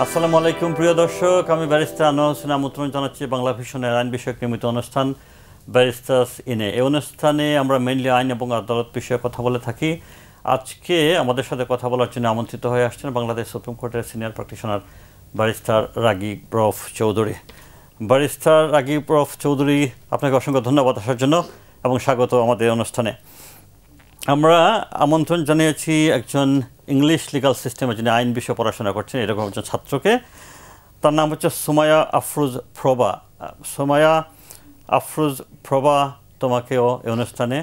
আসসালামু আলাইকুম প্রিয় দর্শক, আমি ব্যারিস্টার আনোয়ার হোসেন আমন্ত্রণ জানাচ্ছি বাংলা ভিশনের আইন বিষয়ক নিয়মিত অনুষ্ঠান ব্যারিস্টার্স ইনে। এই অনুষ্ঠানে আমরা মেইনলি আইন এবং আদালত বিষয়ে কথা বলে থাকি। আজকে আমাদের সাথে কথা বলার জন্য আমন্ত্রিত হয়ে আসছেন বাংলাদেশ সুপ্রিম কোর্টের senior practitioner barrister Ragib Rauf Chowdhury. Barrister Ragib Rauf Chowdhury, আপনাকে অসংখ্য ধন্যবাদ আসার জন্য এবং স্বাগত আমাদের অনুষ্ঠানে। আমরা আমন্ত্রণ জানিয়েছি একজন ইংলিশ লিগাল সিস্টেমে যিনি আইন বিষয়ে পড়াশোনা করছেন এরকম একজন ছাত্রকে। তার নাম হচ্ছে সুমাইয়া আফরোজ প্রভা। সুমাইয়া আফরোজ প্রভা, তোমাকেও এই অনুষ্ঠানে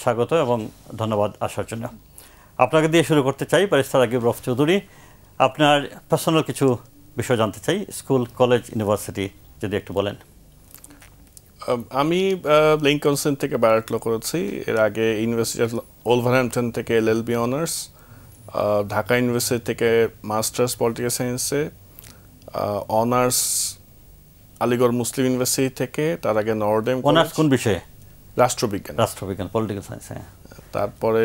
স্বাগত এবং ধন্যবাদ আসার জন্য। আপনাকে দিয়ে শুরু করতে চাই ব্যারিস্টার রাগীব রউফ চৌধুরী, আপনার পার্সোনাল কিছু বিষয় জানতে চাই, স্কুল, কলেজ, ইউনিভার্সিটি যদি একটু বলেন। আমি লিঙ্কনসেন থেকে ব্যারেট ল করেছি। এর আগে ইউনিভার্সিটি অফ ওলভারহ্যাম্পটন থেকে এলএলবি অনার্স, ঢাকা ইউনিভার্সিটি থেকে মাস্টার্স পলিটিক্যাল সায়েন্সে, অনার্স আলিগড় মুসলিম ইউনিভার্সিটি থেকে, তার আগে নর্ডেম। অনার্স কোন বিষয়ে? রাষ্ট্রবিজ্ঞান। রাষ্ট্রবিজ্ঞান, পলিটিক্যাল সায়েন্স। হ্যাঁ। তারপরে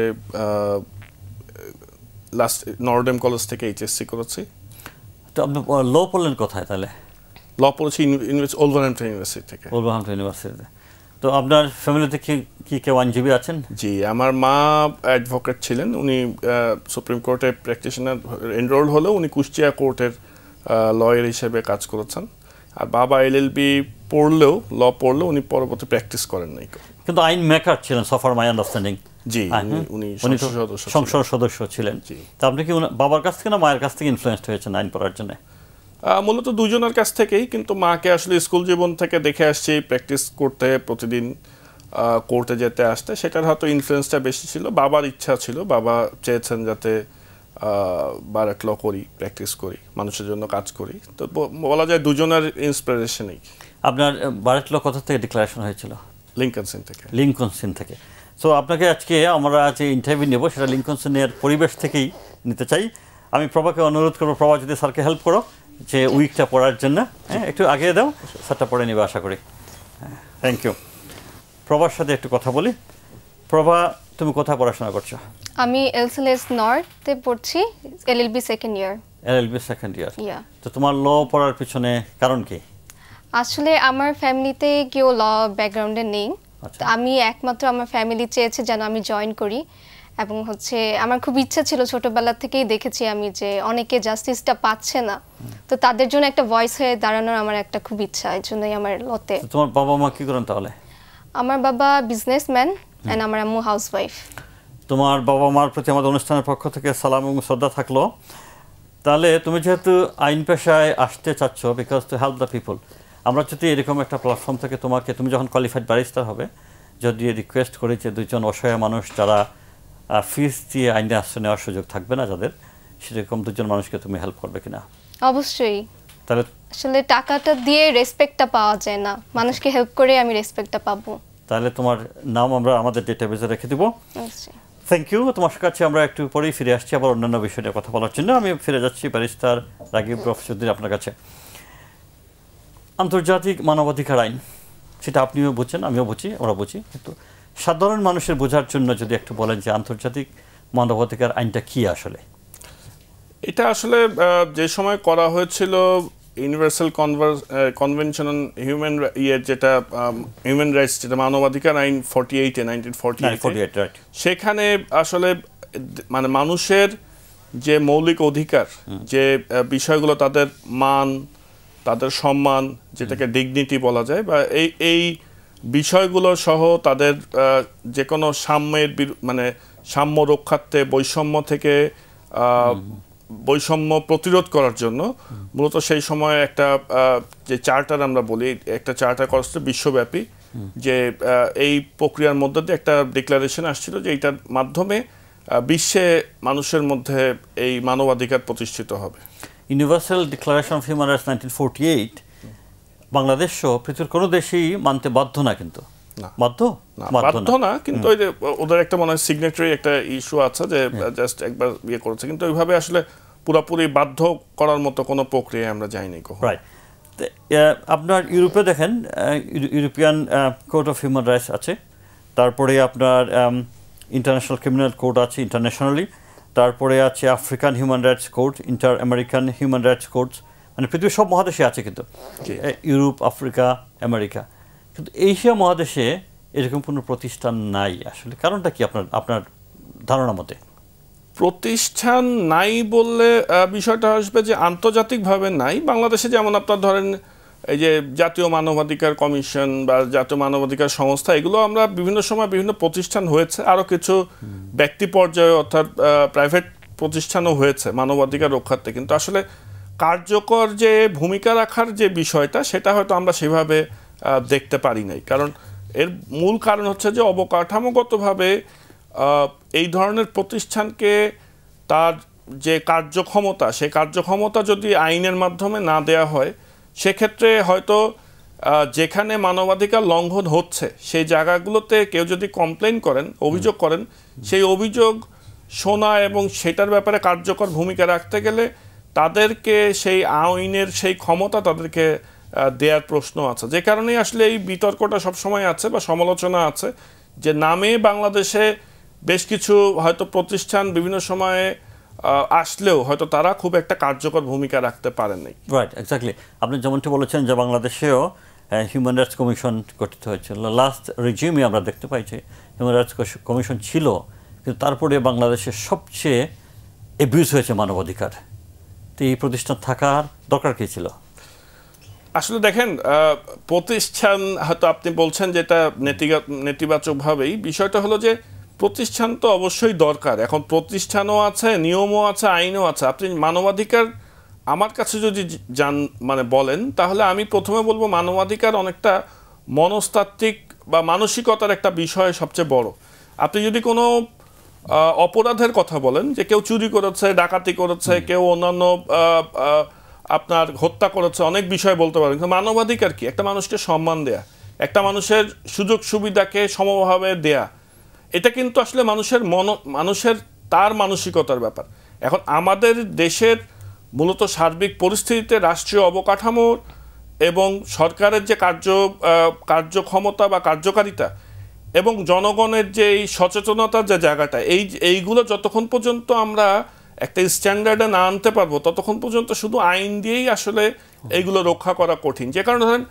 নর্ডেম কলেজ থেকে এইচএসসি করেছি। তো আপনি ল পড়লেন কোথায় তাহলে? ল পড়েছি ওলভারহ্যাম্পটন ইউনিভার্সিটি থেকে। ওলভারহ্যাম্পটন ইউনিভার্সিটিতে। তো আপনার ফ্যামিলিতে কি কেউ আইনজীবী আছেন? জি, আমার মা অ্যাডভোকেট ছিলেন। উনি সুপ্রিম কোর্টে প্র্যাকটিশনার এনরোল হলেও উনি কুষ্টিয়া কোর্টের লয়ার হিসেবে কাজ করেছেন। আর বাবা এলএলবি পড়লেও, ল পড়লেও উনি পরবর্তী প্র্যাকটিস করেন নাই। কিন্তু আইন মেকার ছিলেন, সফার মাই আন্ডারস্ট্যান্ডিং। জি, উনি সংসদ সদস্য ছিলেন। তা আপনি কি বাবার কাছ থেকে না মায়ের কাছ থেকে ইনফ্লুয়েন্সড হয়েছেন আইন পড়ার জন্য? মূলত দুজনের কাছ থেকেই, কিন্তু মাকে আসলে স্কুল জীবন থেকে দেখে আসছি প্র্যাকটিস করতে, প্রতিদিন কোর্টে যেতে আসতে, সেটার হয়তো ইনফ্লুয়েন্সটা বেশি ছিল। বাবার ইচ্ছা ছিল, বাবা চেয়েছেন যাতে ব্যারেট ল করি, প্র্যাকটিস করি, মানুষের জন্য কাজ করি। তো বলা যায় দুজনের ইন্সপিরেশনেই। আপনার ব্যারেট ল কোথা থেকে ডিক্লারেশন হয়েছিল? লিঙ্কনসেন থেকে। লিঙ্কনসেন থেকে। সো আপনাকে আজকে আমরা যে ইন্টারভিউ নেব সেটা লিঙ্কনসেনের পরিবেশ থেকেই নিতে চাই। আমি প্রভাকে অনুরোধ করবো, প্রভা যদি স্যারকে হেল্প করো যে উইকটা পড়ার জন্য। হ্যাঁ, একটু আগিয়ে দাও, স্যারটা পড়ে নেবে আশা করি। হ্যাঁ, থ্যাংক ইউ। প্রভার সাথে একটু কথা বলি। প্রভা, তুমি কোথায় পড়াশোনা করছো? আমি এলসিএস নর্থে পড়ছি, LLB second year. LLB second year. তো তোমার ল পড়ার পিছনে কারণ কি? আসলে আমার ফ্যামিলিতে কেউ ল ব্যাকগ্রাউন্ডে নেই। আমি একমাত্র, আমার ফ্যামিলি চেয়েছে যেন আমি জয়েন করি। এবং আমার খুব ইচ্ছা ছিল, ছোটবেলা থেকেই দেখেছি আমি যে অনেকে জাস্টিসটা পাচ্ছে না, তো তাদের জন্য একটা ভয়েস হয়ে দাঁড়ানোর আমার একটা খুব ইচ্ছা, এই জন্যই আমার লতে। তোমার বাবা মা কি করেন তাহলে? আমার বাবা বিজনেসম্যান এন্ড আমার আম্মু হাউসওয়াইফ। তোমার বাবা মার প্রতি আমাদের অনুষ্ঠানের পক্ষ থেকে সালাম এবং শ্রদ্ধা থাকলো। তাহলে তুমি যেহেতু আইন পেশায় আসতে চাচ্ছ, because to help the people, আমরা যদি এরকম একটা প্ল্যাটফর্ম থেকে তোমাকে, তুমি যখন কোয়ালিফাইড ব্যারিস্টার হবে, যদি রিকোয়েস্ট করি যে দুজন অসহায় মানুষ যারা ফিস দিয়ে আইনে আশ্রয় নেওয়ার সুযোগ থাকবে না যাদের, সেরকম দুজন মানুষকে তুমি হেল্প করবে কিনা? অবশ্যই। তাহলে আসলে টাকাটা দিয়ে রেসপেক্টটা পাওয়া যায় না, মানুষকে হেল্প করে আমি রেসপেক্টটা পাবো। তাহলে তোমার নাম আমরা আমাদের ডেটাবেজে রেখে দিব। Thank you. তোমার কাছে আমরা একটু পরেই ফিরে আসছি আবার অন্যান্য বিষয় নিয়ে কথা বলার জন্য। আমি ফিরে যাচ্ছি ব্যারিস্টার রাগীব রউফ চৌধুরী আপনার কাছে। আন্তর্জাতিক মানবাধিকার আইন, সেটা আপনিও বুঝছেন, আমিও বুঝি, আমরা বুঝি, কিন্তু সাধারণ মানুষের বোঝার জন্য যদি একটু বলেন যে আন্তর্জাতিক মানবাধিকার আইনটা কি আসলে? এটা আসলে যে সময় করা হয়েছিল ইউনিভার্সাল কনভেনশন অন হিউম্যান যেটা হিউম্যান রাইটস, যেটা মানবাধিকার আইন 1948, সেখানে আসলে মানে মানুষের যে মৌলিক অধিকার, যে বিষয়গুলো, তাদের মান, তাদের সম্মান, যেটাকে ডিগনিটি বলা যায়, বা এই বিষয়গুলো সহ তাদের যে কোনো সাম্য রক্ষার্থে, বৈষম্য থেকে বৈষম্য প্রতিরোধ করার জন্য মূলত সেই সময় একটা যে চার্টার আমরা বলি, একটা চার্টার করা বিশ্বব্যাপী, যে এই প্রক্রিয়ার মধ্যে দিয়ে একটা ডিক্লারেশন আসছিল যে এইটার মাধ্যমে বিশ্বে মানুষের মধ্যে এই মানবাধিকার প্রতিষ্ঠিত হবে। Universal declaration of human rights 1948 Bangladesh সহ পৃথিবীর কোনো দেশই মানতে বাধ্য না, কিন্তু বাধ্য না, কিন্তু ওই যে ওদের একটা মনে হয় সিগনেটারি একটা ইস্যু আছে যে জাস্ট একবার ইয়ে করেছে, কিন্তু ওইভাবে আসলে পুরোপুরি বাধ্য করার মতো কোনো প্রক্রিয়া আমরা যাইনি কখনো। রাইট। আপনার ইউরোপে দেখেন European court of human rights আছে, তারপরে আপনার ইন্টারন্যাশনাল ক্রিমিনাল কোর্ট আছে ইন্টারন্যাশনালি, তারপরে আছে African human rights court, inter American human rights courts, মানে পৃথিবীর সব মহাদেশে আছে কিন্তু, ইউরোপ, আফ্রিকা, আমেরিকা। কিন্তু এশিয়া মহাদেশে এরকম কোনো প্রতিষ্ঠান নাই আসলে, কারণটা কি আপনার ধারণা মতে? প্রতিষ্ঠান নাই বললে বিষয়টা আসবে যে আন্তর্জাতিকভাবে নাই। বাংলাদেশে যেমন আপনার ধরেন এই যে জাতীয় মানবাধিকার কমিশন বা জাতীয় মানবাধিকার সংস্থা, এগুলো আমরা বিভিন্ন সময় বিভিন্ন প্রতিষ্ঠান হয়েছে, আরও কিছু ব্যক্তি পর্যায়ে অর্থাৎ প্রাইভেট প্রতিষ্ঠানও হয়েছে মানবাধিকার রক্ষার্থে। কিন্তু আসলে কার্যকর যে ভূমিকা রাখার যে বিষয়টা, সেটা হয়তো আমরা সেভাবে দেখতে পারি নাই। কারণ এর মূল কারণ হচ্ছে যে অবকাঠামোগতভাবে এই ধরনের প্রতিষ্ঠানকে তার যে কার্যক্ষমতা, সেই কার্যক্ষমতা যদি আইনের মাধ্যমে না দেয়া হয়, সেক্ষেত্রে হয়তো যেখানে মানবাধিকার লঙ্ঘন হচ্ছে সেই জায়গাগুলোতে কেউ যদি কমপ্লেন করেন, অভিযোগ করেন, সেই অভিযোগ শোনা এবং সেটার ব্যাপারে কার্যকর ভূমিকা রাখতে গেলে তাদেরকে সেই আইনের সেই ক্ষমতা তাদেরকে দেওয়ার প্রশ্ন আছে। যে কারণেই আসলে এই বিতর্কটা সবসময় আছে বা সমালোচনা আছে যে নামে বাংলাদেশে বেশ কিছু হয়তো প্রতিষ্ঠান বিভিন্ন সময়ে আসলেও হয়তো তারা খুব একটা কার্যকর ভূমিকা রাখতে পারেন নাই। Right, exactly. আপনি যেমনটি বলেছেন যে বাংলাদেশেও হিউম্যান রাইটস কমিশন গঠিত হয়েছিল, লাস্ট রিজিমে আমরা দেখতে পাই যে হিউম্যান রাইটস কমিশন ছিল, কিন্তু তারপরে বাংলাদেশের সবচেয়ে অ্যাবিউজ হয়েছে মানবাধিকার। তো এই প্রতিষ্ঠান থাকার দরকার কী ছিল? আসলে দেখেন, প্রতিষ্ঠান হয়তো আপনি বলছেন যেটা নেতিবাচকভাবেই, বিষয়টা হলো যে প্রতিষ্ঠান তো অবশ্যই দরকার। এখন প্রতিষ্ঠানও আছে, নিয়মও আছে, আইনও আছে। আপনি মানবাধিকার আমার কাছে যদি মানে বলেন, তাহলে আমি প্রথমে বলবো মানবাধিকার অনেকটা মনস্তাত্ত্বিক বা মানসিকতার একটা বিষয় সবচেয়ে বড়। আপনি যদি কোনো অপরাধের কথা বলেন, যে কেউ চুরি করেছে, ডাকাতি করেছে, কেউ অন্যান্য আপনার হত্যা করেছে, অনেক বিষয় বলতে পারেন। কিন্তু মানবাধিকার কি? একটা মানুষকে সম্মান দেয়া, একটা মানুষের সুযোগ সুবিধাকে সমভাবে দেয়া, এটা কিন্তু আসলে মানুষের তার মানসিকতার ব্যাপার। এখন আমাদের দেশের মূলত সার্বিক পরিস্থিতিতে রাষ্ট্রীয় অবকাঠামোর এবং সরকারের যে কার্যক্ষমতা বা কার্যকারিতা এবং জনগণের যে এই সচেতনতার যে জায়গাটা, এইগুলো যতক্ষণ পর্যন্ত আমরা একটা স্ট্যান্ডার্ডে না আনতে পারবো, ততক্ষণ পর্যন্ত শুধু আইন দিয়েই আসলে এইগুলো রক্ষা করা কঠিন। যে কারণে ধরেন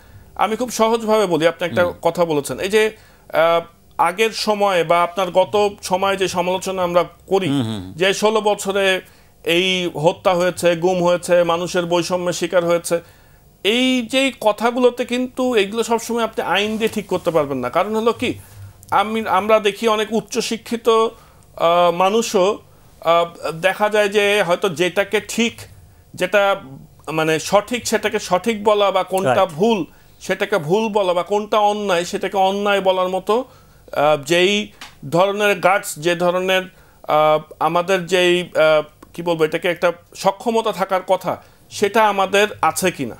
আমি খুব সহজভাবে বলি, আপনি একটা কথা বলেছেন, এই যে আগের সময় বা আপনার গত সময়ে যে সমালোচনা আমরা করি, যে 16 বছরে এই হত্যা হয়েছে, গুম হয়েছে, মানুষের বৈষম্যের শিকার হয়েছে, এই যে কথাগুলোতে কিন্তু এগুলো সবসময় আপনি আইন দিয়ে ঠিক করতে পারবেন না। কারণ হলো কি, আমরা দেখি অনেক উচ্চশিক্ষিত মানুষও দেখা যায় যে হয়তো যেটাকে ঠিক, যেটা মানে সঠিক, সেটাকে সঠিক বলা, বা কোনটা ভুল সেটাকে ভুল বলা, বা কোনটা অন্যায় সেটাকে অন্যায় বলার মতো যেই ধরনের গাটস, যে ধরনের আমাদের যেই কি বলবো, এটাকে একটা সক্ষমতা থাকার কথা, সেটা আমাদের আছে কিনা,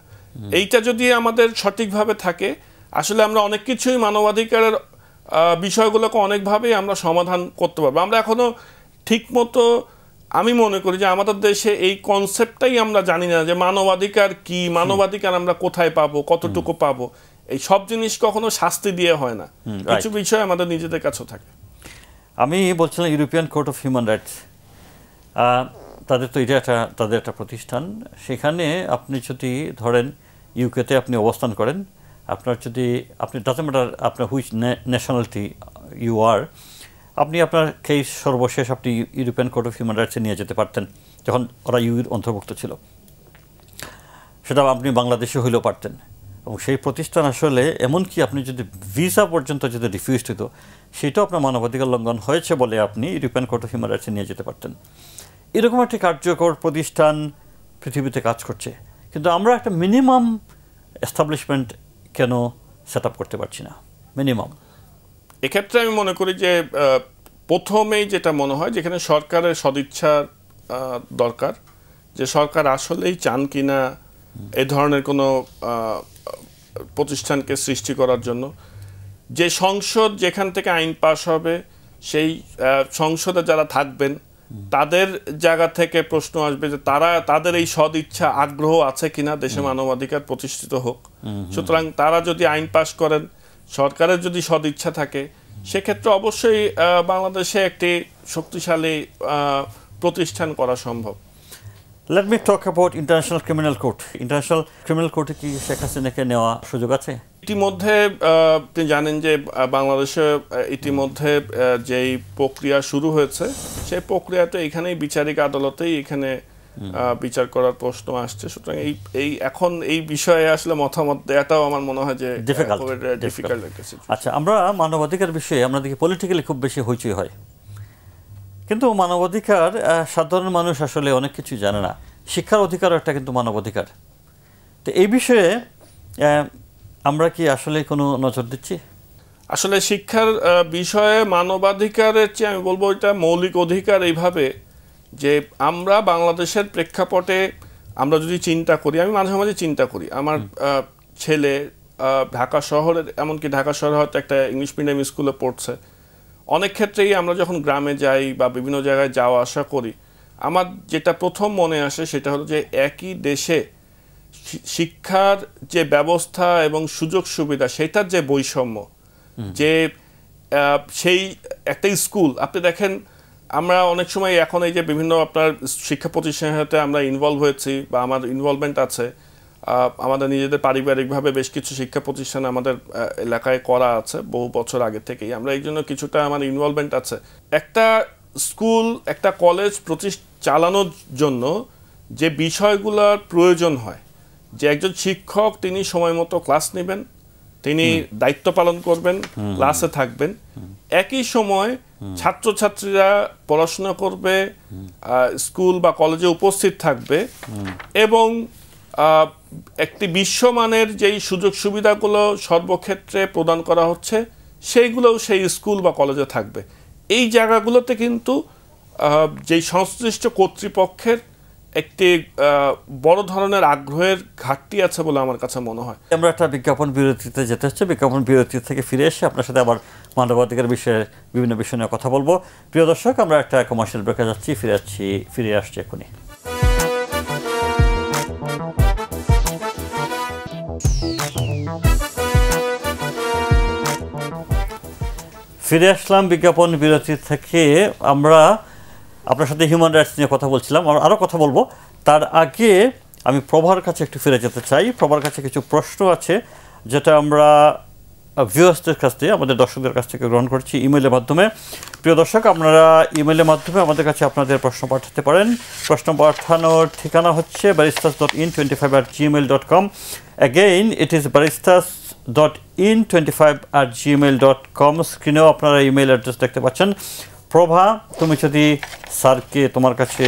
এইটা যদি আমাদের সঠিকভাবে থাকে, আসলে আমরা অনেক কিছুই মানবাধিকারের বিষয়গুলোকে অনেকভাবেই আমরা সমাধান করতে পারবো। আমরা এখনো ঠিক মতো, আমি মনে করি যে আমাদের দেশে এই কনসেপ্টটাই আমরা জানি না যে মানবাধিকার কি, মানবাধিকার আমরা কোথায় পাবো, কতটুকু পাবো। এই সব জিনিস কখনো শাস্তি দিয়ে হয় না, কিছু বিষয় আমাদের নিজেদের কাছেও থাকে। আমি বলছিলাম European court of human rights, তাদের তো এটা তাদের একটা প্রতিষ্ঠান। সেখানে আপনি যদি ধরেন ইউকেতে আপনি অবস্থান করেন, আপনার যদি ডাজন্ট ম্যাটার আপনার হুইচ ন্যাশনালিটি ইউ আর, আপনি আপনার কেস সর্বশেষ আপনি ইউরোপিয়ান কোর্ট অফ হিউম্যান রাইটসে নিয়ে যেতে পারতেন, যখন ওরা ইউর অন্তর্ভুক্ত ছিল। সেটা আপনি বাংলাদেশে হইলেও পারতেন। এবং সেই প্রতিষ্ঠান আসলে এমনকি আপনি যদি ভিসা পর্যন্ত যদি রিফিউজড হতো, সেটাও আপনার মানবাধিকার লঙ্ঘন হয়েছে বলে আপনি ইউরোপিয়ান কোর্ট অফ হিউম্যান রাইটসে নিয়ে যেতে পারতেন। এরকম একটি কার্যকর প্রতিষ্ঠান পৃথিবীতে কাজ করছে, কিন্তু আমরা একটা মিনিমাম এস্টাবলিশমেন্ট কেন সেট আপ করতে পারছি না? মিনিমাম এক্ষেত্রে আমি মনে করি যে প্রথমেই যেটা মনে হয়, যেখানে সরকারের সদিচ্ছার দরকার, যে সরকার আসলেই চান কিনা এই ধরনের কোনো প্রতিষ্ঠানকে সৃষ্টি করার জন্য, যে সংসদ যেখান থেকে আইন পাশ হবে, সেই সংসদে যারা থাকবেন তাদের জায়গা থেকে প্রশ্ন আসবে যে তাদের এই সদিচ্ছা, আগ্রহ আছে কিনা দেশে মানবাধিকার প্রতিষ্ঠিত হোক। সুতরাং তারা যদি আইন পাশ করেন, সরকারের যদি সদিচ্ছা থাকে, সেক্ষেত্রে অবশ্যই বাংলাদেশে একটি শক্তিশালী প্রতিষ্ঠান করা সম্ভব। Let me talk about International Criminal Court. International Criminal Court কি শেখ হাসিনাকে নেওয়া সুযোগ আছে? ইতিমধ্যে আপনি জানেন যে বাংলাদেশে ইতিমধ্যে যেই প্রক্রিয়া শুরু হয়েছে সেই প্রক্রিয়াতে এখানেই বিচারিক আদালতেই এখানে বিচার করার প্রশ্ন আসছে। সুতরাং এই এখন এই বিষয়ে আসলে মতামত দেওয়াটাও আমার মনে হয় যে ডিফিকাল্ট একটা সিচুয়েশন। আচ্ছা, আমরা মানবাধিকার বিষয়ে আমরা দেখি পলিটিক্যালি খুব বেশি হইচই হয়, কিন্তু মানবাধিকার সাধারণ মানুষ আসলে অনেক কিছু জানে না। শিক্ষার অধিকারও একটা কিন্তু মানবাধিকার। তো এই বিষয়ে আমরা কি আসলে কোনো নজর দিচ্ছি? আসলে শিক্ষার বিষয়ে মানবাধিকারের চেয়ে আমি বলবো এটা মৌলিক অধিকার এইভাবে যে আমরা বাংলাদেশের প্রেক্ষাপটে আমরা যদি চিন্তা করি, আমি মাঝে মাঝে চিন্তা করি আমার ছেলে ঢাকা শহরের, এমনকি ঢাকা শহরে হয়তো একটা ইংলিশ মিডিয়াম স্কুলে পড়ছে। অনেক ক্ষেত্রেই আমরা যখন গ্রামে যাই বা বিভিন্ন জায়গায় যাওয়া আসা করি, আমার যেটা প্রথম মনে আসে সেটা হলো যে একই দেশে শিক্ষার যে ব্যবস্থা এবং সুযোগ সুবিধা সেটার যে বৈষম্য, যে সেই একটা স্কুল আপনি দেখেন, আমরা অনেক সময় এখন এই যে বিভিন্ন আপনার শিক্ষা প্রতিষ্ঠানের সাথে আমরা ইনভলভ হয়েছি বা আমার ইনভলভমেন্ট আছে, আমাদের নিজেদের পারিবারিকভাবে বেশ কিছু শিক্ষা প্রতিষ্ঠান আমাদের এলাকায় করা আছে বহু বছর আগে থেকেই, আমরা এই জন্য কিছুটা আমার ইনভলভমেন্ট আছে। একটা স্কুল একটা কলেজ চালানোর জন্য যে বিষয়গুলোর প্রয়োজন হয়, যে একজন শিক্ষক তিনি সময় মতো ক্লাস নেবেন, তিনি দায়িত্ব পালন করবেন, ক্লাসে থাকবেন, একই সময় ছাত্রছাত্রীরা পড়াশোনা করবে, স্কুল বা কলেজে উপস্থিত থাকবে এবং একটি বিশ্বমানের যেই সুযোগ সুবিধাগুলো সর্বক্ষেত্রে প্রদান করা হচ্ছে সেইগুলোও সেই স্কুল বা কলেজে থাকবে। এই জায়গাগুলোতে কিন্তু যেই সংশ্লিষ্ট কর্তৃপক্ষের একটি বড় ধরনের আগ্রহের ঘাটতি আছে বলে আমার কাছে মনে হয়। আমরা একটা বিজ্ঞাপন বিরতিতে যেতে হচ্ছে, বিজ্ঞাপন বিরতি থেকে ফিরে এসে আপনার সাথে আবার মানবাধিকার বিষয়ে বিভিন্ন বিষয় নিয়ে কথা বলবো। প্রিয় দর্শক, আমরা একটা কমার্শিয়াল ব্রেকে যাচ্ছি, ফিরে আসছি এখনই। ফিরে আসলাম বিজ্ঞাপন বিরতি থেকে। আমরা আপনার সাথে হিউম্যান রাইটস নিয়ে কথা বলছিলাম, আমরা আরও কথা বলবো। তার আগে আমি প্রভার কাছে একটু ফিরে যেতে চাই। প্রভার কাছে কিছু প্রশ্ন আছে যেটা আমরা ভিউয়ার্সদের কাছ থেকে, আমাদের দর্শকদের কাছ থেকে গ্রহণ করছি ইমেইলের মাধ্যমে। প্রিয় দর্শক, আপনারা ইমেইলের মাধ্যমে আমাদের কাছে আপনাদের প্রশ্ন পাঠাতে পারেন। প্রশ্ন পাঠানোর ঠিকানা হচ্ছে baristas.in25@gmail.com। Again it is baristas.in25@gmail.com। স্ক্রিনেও আপনারা ইমেইল অ্যাড্রেস দেখতে পাচ্ছেন। প্রভা, তুমি যদি স্যারকে তোমার কাছে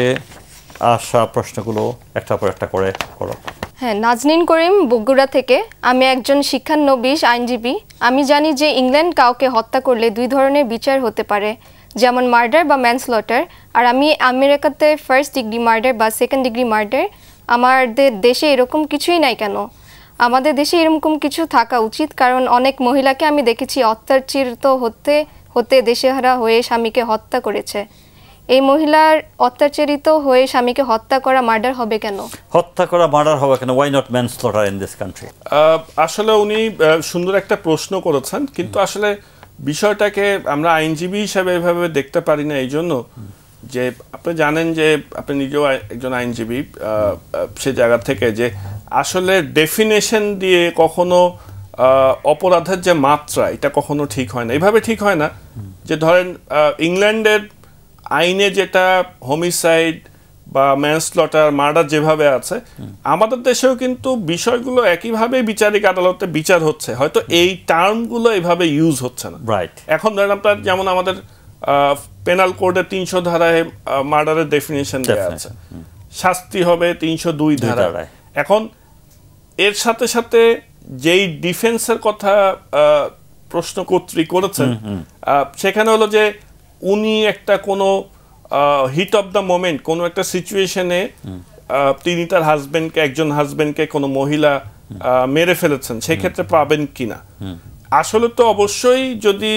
আসা প্রশ্নগুলো একটা পর একটা করে করো। হ্যাঁ, নাজনীন করিম, বগুড়া থেকে। আমি একজন শিক্ষানবিশ আইনজীবী। আমি জানি যে ইংল্যান্ড কাউকে হত্যা করলে দুই ধরনের বিচার হতে পারে, যেমন মার্ডার বা ম্যানস্লটার। আর আমি আমেরিকাতে ফার্স্ট ডিগ্রি মার্ডার বা সেকেন্ড ডিগ্রি মার্ডার। আমাদের দেশে এরকম কিছুই নাই কেন? আমাদের দেশে এরকম কিছু থাকা উচিত, কারণ অনেক মহিলাকে আমি দেখেছি অত্যাচারিত হতে দেশেহারা হয়ে স্বামীকে হত্যা করেছে। এই মহিলার অত্যাচারিত হয়ে স্বামীকে হত্যা করা মার্ডার হবে কেন? Why not manslaughter in this country? আসলে উনি সুন্দর একটা প্রশ্ন করেছেন, কিন্তু আসলে বিষয়টাকে আমরা আইনজীবী হিসাবে এভাবে দেখতে পারি না। এই জন্য যে আপনি জানেন যে আপনি নিজেও একজন আইনজীবী, সে জায়গা থেকে যে আসলে ডেফিনেশন দিয়ে কখনো অপরাধের যে মাত্রা এটা কখনো ঠিক হয় না। এইভাবে ঠিক হয় না যে ধরেন ইংল্যান্ডের আইনে যেটা হোমিসাইড বা ম্যানস্লটার, মার্ডার যেভাবে আছে, আমাদের দেশেও কিন্তু বিষয়গুলো একইভাবে বিচারিক আদালতে বিচার হচ্ছে, হয়তো এই টার্মগুলো এইভাবে ইউজ হচ্ছে না। রাইট। এখন ধরেন আপনার যেমন আমাদের পেনাল কোডে 300 ধারায় মার্ডারের ডেফিনেশন দেওয়া আছে, শাস্তি হবে 302 ধারায়। এখন এর সাথে সাথে যেই ডিফেন্সের কথা প্রশ্নকর্ত্রী করেছেন, সেখানে হলো যে উনি একটা কোনো হিট অফ দ্য মোমেন্ট কোনো একটা সিচুয়েশনে তিনি তার হাজবেন্ডকে, একজন হাজবেন্ডকে কোনো মহিলা মেরে ফেলেছেন, সেক্ষেত্রে পাবেন কিনা? আসলে তো অবশ্যই যদি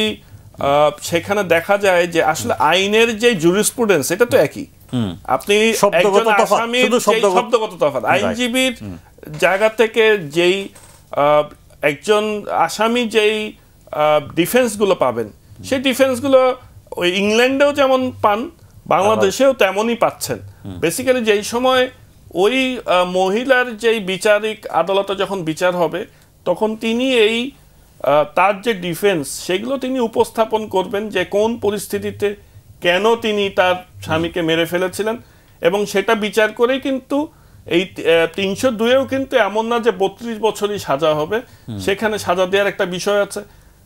সেখানে দেখা যায় যে আসলে আইনের যে জুরিসপ্রুডেন্স এটা তো একই, আপনি একজন আসামির শব্দগত তফাৎ, আইনজীবীর জায়গা থেকে যেই একজন আসামি যেই ডিফেন্সগুলো পাবেন সেই ডিফেন্সগুলো ওই ইংল্যান্ডেও যেমন পান, বাংলাদেশেও তেমনই পাচ্ছেন। বেসিক্যালি যেই সময় ওই মহিলার যেই বিচারিক আদালতে যখন বিচার হবে তখন তিনি এই তার যে ডিফেন্স সেগুলো তিনি উপস্থাপন করবেন যে কোন পরিস্থিতিতে কেন তিনি তার স্বামীকে মেরে ফেলেছিলেন, এবং সেটা বিচার করেই কিন্তু এই 302-এও কিন্তু এমন না যে 32 বছরই সাজা হবে, সেখানে সাজা দেওয়ার একটা বিষয় আছে।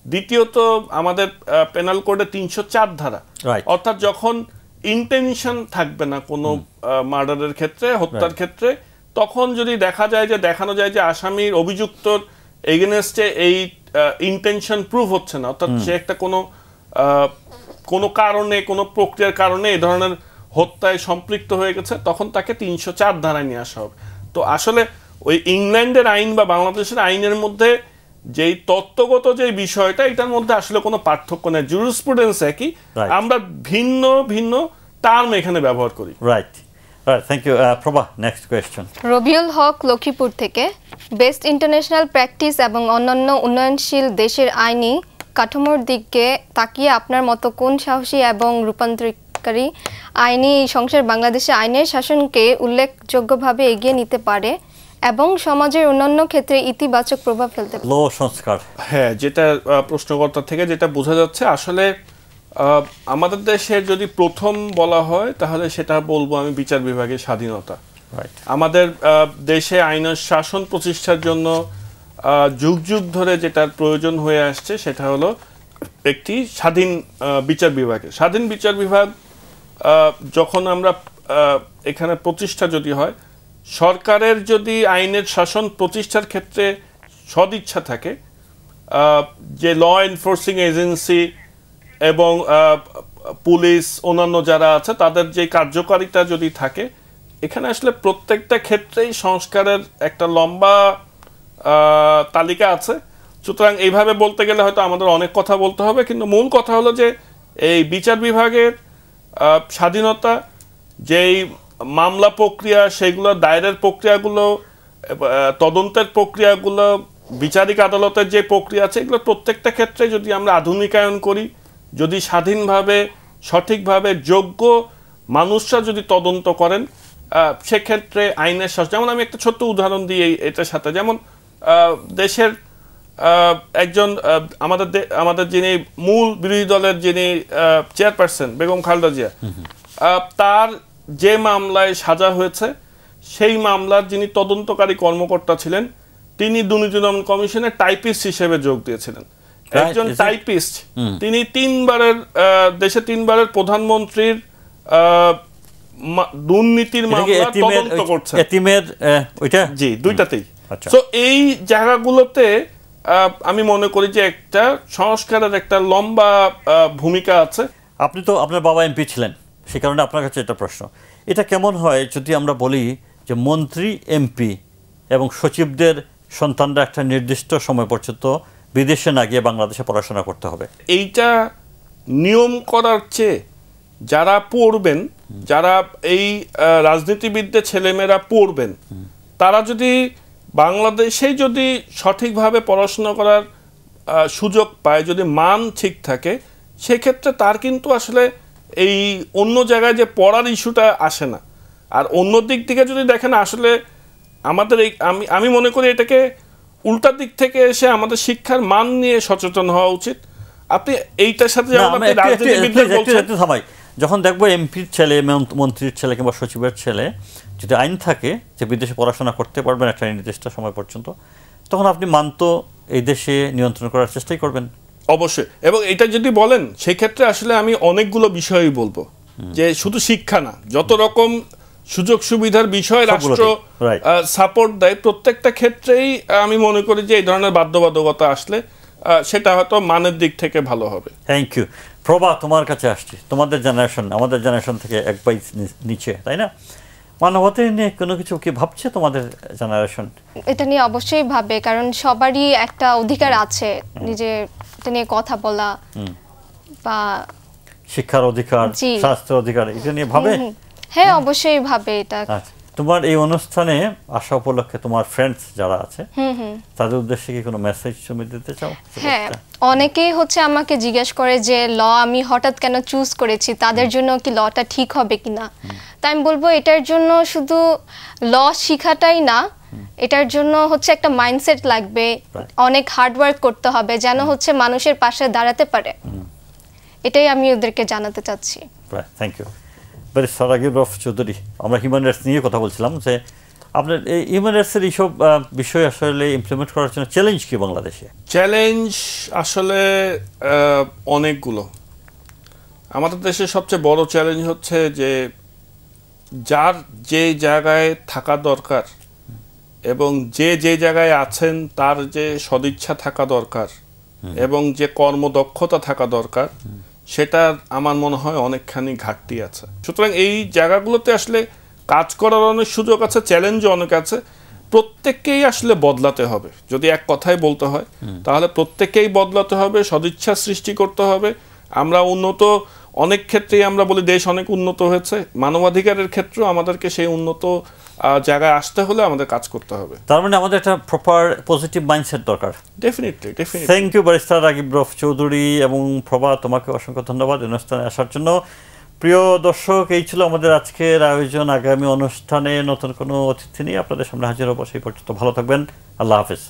দ্বিতীয়ত আমাদের পেনাল কোডে 304 ধারা, অর্থাৎ যখন ইন্টেনশন থাকবে না কোনো মার্ডারের ক্ষেত্রে, হত্যার ক্ষেত্রে, তখন যদি দেখানো যায় যে আসামির অভিযুক্তর এগেনস্টে এই ইন্টেনশন প্রুভ হচ্ছে না, অর্থাৎ সে একটা কোনো কারণে কোনো প্রক্রিয়ার কারণে এই ধরনের হত্যায় সম্পৃক্ত হয়ে গেছে, তখন তাকে 304 ধারায় নিয়ে আসা হবে। তো আসলে ওই ইংল্যান্ডের আইন বা বাংলাদেশের আইনের মধ্যে যেই তত্ত্বগত যে বিষয়টা, এটার মধ্যে আসলে কোনো পার্থক্য নেই, জুরিসপ্রুডেন্স একই, আমরা ভিন্ন ভিন্ন টার্ম এখানে ব্যবহার করি। Right, thank you. Prabha, next question. Rabiul Haque, Lakshmipur থেকে। বেস্ট ইন্টারন্যাশনাল প্র্যাকটিস এবং অন্যান্য উন্নয়নশীল দেশের আইনি কাঠামোর দিকে তাকিয়ে আপনার মতো কোন সাহসী এবং রূপান্তরকারী আইনি সংস্কার বাংলাদেশে আইনের শাসনকে উল্লেখযোগ্যভাবে এগিয়ে নিতে পারে এবং সমাজের অন্যান্য ক্ষেত্রে ইতিবাচক প্রভাব ফেলতে পারে? লো সংস্কার। হ্যাঁ, যেটা প্রশ্নকর্তা থেকে যেটা বোঝা যাচ্ছে, আসলে আমাদের দেশে যদি প্রথম বলা হয় তাহলে সেটা বলবো আমি বিচার বিভাগের স্বাধীনতা। আমাদের দেশে আইন শাসন প্রতিষ্ঠার জন্য যুগ যুগ ধরে যেটার প্রয়োজন হয়ে আসছে সেটা হলো একটি স্বাধীন বিচার বিভাগ। স্বাধীন বিচার বিভাগ যখন আমরা এখানে প্রতিষ্ঠা যদি হয়, সরকারের যদি আইনের শাসন প্রতিষ্ঠার ক্ষেত্রে সদিচ্ছা থাকে, যে ল এনফোর্সিং এজেন্সি এবং পুলিশ অন্যান্য যারা আছে তাদের যে কার্যকারিতা যদি থাকে, এখানে আসলে প্রত্যেকটা ক্ষেত্রেই সংস্কারের একটা লম্বা তালিকা আছে। সুতরাং এইভাবে বলতে গেলে হয়তো আমাদের অনেক কথা বলতে হবে, কিন্তু মূল কথা হলো যে এই বিচার বিভাগের স্বাধীনতা, যেই মামলা প্রক্রিয়া সেগুলো, দায়েরের প্রক্রিয়াগুলো, তদন্তের প্রক্রিয়াগুলো, বিচারিক আদালতের যে প্রক্রিয়া আছে, এগুলো প্রত্যেকটা ক্ষেত্রে যদি আমরা আধুনিকায়ন করি, যদি স্বাধীনভাবে সঠিকভাবে যোগ্য মানুষরা যদি তদন্ত করেন, সেক্ষেত্রে আইনের শাসন, যেমন আমি একটা ছোট্ট উদাহরণ দিই এটার সাথে, যেমন দেশের একজন আমাদের যিনি মূল বিরোধী দলের যিনি চেয়ারপারসন বেগম খালেদা জিয়া, তার যে মামলায় সাজা হয়েছে সেই মামলার যিনি তদন্তকারী কর্মকর্তা ছিলেন, তিনি দুর্নীতি দমন কমিশনের টাইপিস্ট হিসেবে যোগ দিয়েছিলেন। একজন টাইপিস্ট, তিনি দেশে 3 বারের প্রধানমন্ত্রীর দুর্নীতির মামলা তদন্ত করছেন। জি, দুইটাতেই। তো এই জায়গাগুলোতে আমি মনে করি যে একটা সংস্কারের একটা লম্বা ভূমিকা আছে। আপনি তো আপনার বাবা এমপি ছিলেন, সে কারণে আপনার কাছে এটা প্রশ্ন, এটা কেমন হয় যদি আমরা বলি যে মন্ত্রী, এমপি এবং সচিবদের সন্তানরা একটা নির্দিষ্ট সময় পর্যন্ত বিদেশে না গিয়ে বাংলাদেশে পড়াশোনা করতে হবে? এইটা নিয়ম করার চেয়ে যারা পড়বেন, যারা এই রাজনীতিবিদদের ছেলেমেয়েরা পড়বেন, তারা যদি বাংলাদেশেই যদি সঠিকভাবে পড়াশোনা করার সুযোগ পায়, যদি মান ঠিক থাকে, সেক্ষেত্রে তার কিন্তু আসলে এই অন্য জায়গায় যে পড়ার ইস্যুটা আসে না। আর অন্য দিক থেকে যদি দেখেন, আসলে আমাদের এই আমি মনে করি এটাকে উল্টা দিক থেকে এসে আমাদের শিক্ষার মান নিয়ে সচেতন হওয়া উচিত। আপনি এইটার সাথে যখন দেখবো এমপির ছেলে, মন্ত্রীর ছেলে কিংবা সচিবের ছেলে যদি আইন থাকে যে বিদেশে পড়াশোনা করতে পারবেন একটা নির্দিষ্ট সময় পর্যন্ত, তখন আপনি মান তো এই দেশে নিয়ন্ত্রণ করার চেষ্টাই করবেন। অবশ্যই। এবং এটা যদি বলেন, সেক্ষেত্রে আসলে আমি অনেকগুলো বিষয়ই বলবো, যে শুধু শিক্ষা না, যত রকম সুযোগ সুবিধার বিষয় রাষ্ট্র সাপোর্ট দেয়, প্রত্যেকটা ক্ষেত্রেই আমি মনে করি যে এই ধরনের বাধ্যবাধকতা আসলে সেটা হয়তো মানের দিক থেকে ভালো হবে। Thank you. প্রভা, তোমার কাছে আসছি। তোমাদের জেনারেশন আমাদের জেনারেশন থেকে এক বাই নিচে, তাই না? মানবতা নিয়ে কোনো কিছু কি ভাবছে তোমাদের জেনারেশন? এটা নিয়ে অবশ্যই ভাবে, কারণ সবারই একটা অধিকার আছে নিজে এটা নিয়ে কথা বলা, বা শিক্ষার অধিকার, স্বাস্থ্যের অধিকার, এটা নিয়ে ভাবে। হ্যাঁ, অবশ্যই ভাবে এটা। তোমার এই অনুষ্ঠানে আসা উপলক্ষে তোমার ফ্রেন্ডস যারা আছে তাদের উদ্দেশ্যে কি কোনো মেসেজ তুমি দিতে চাও? হ্যাঁ, অনেকেই হচ্ছে আমাকে জিজ্ঞেস করে যে ল আমি হঠাৎ কেন চুজ করেছি, তাদের জন্য কি লটা ঠিক হবে কিনা। তাই আমি বলবো এটার জন্য শুধু ল শিখাটাই না, এটার জন্য হচ্ছে একটা মাইন্ডসেট লাগবে, অনেক হার্ড ওয়ার্ক করতে হবে যেন হচ্ছে মানুষের পাশে দাঁড়াতে পারে। এটাই আমি ওদেরকে জানাতে চাচ্ছি। Thank you. Barrister Ragib Rauf Chowdhury, আমরা হিউম্যান রাইটস নিয়ে কথা বলছিলাম যে আপনার এই হিউম্যান রাইটসের এইসব বিষয় আসলে ইমপ্লিমেন্ট করার জন্য চ্যালেঞ্জ কি বাংলাদেশে? চ্যালেঞ্জ আসলে অনেকগুলো। আমাদের দেশে সবচেয়ে বড় চ্যালেঞ্জ হচ্ছে যে যার যে জায়গায় থাকা দরকার এবং যে জায়গায় আছেন তার যে সদিচ্ছা থাকা দরকার এবং যে কর্মদক্ষতা থাকা দরকার, সেটা আমার মনে হয় অনেকখানি ঘাটতি আছে। সুতরাং এই জায়গাগুলোতে আসলে কাজ করার অনেক সুযোগ আছে, চ্যালেঞ্জও অনেক আছে। প্রত্যেককেই আসলে বদলাতে হবে। যদি এক কথায় বলতে হয় তাহলে প্রত্যেককেই বদলাতে হবে, সদিচ্ছা সৃষ্টি করতে হবে। আমরা উন্নত অনেক ক্ষেত্রেই আমরা বলি দেশ অনেক উন্নত হয়েছে, মানবাধিকারের ক্ষেত্রেও আমাদেরকে সেই উন্নত জায়গায় আসতে হলে আমাদের কাজ করতে হবে। তার মানে আমাদের একটা প্রপার পজিটিভ মাইন্ডসেট দরকার। Definitely. Thank you barrister Ragib Rauf Chowdhury এবং প্রভা, তোমাকে অসংখ্য ধন্যবাদ অনুষ্ঠানে আসার জন্য। প্রিয় দর্শক, এই ছিল আমাদের আজকের আয়োজন। আগামী অনুষ্ঠানে নতুন কোনো অতিথি নিয়ে আপনাদের সামনে হাজির হবো। সেই পর্যন্ত ভালো থাকবেন। আল্লাহ হাফেজ।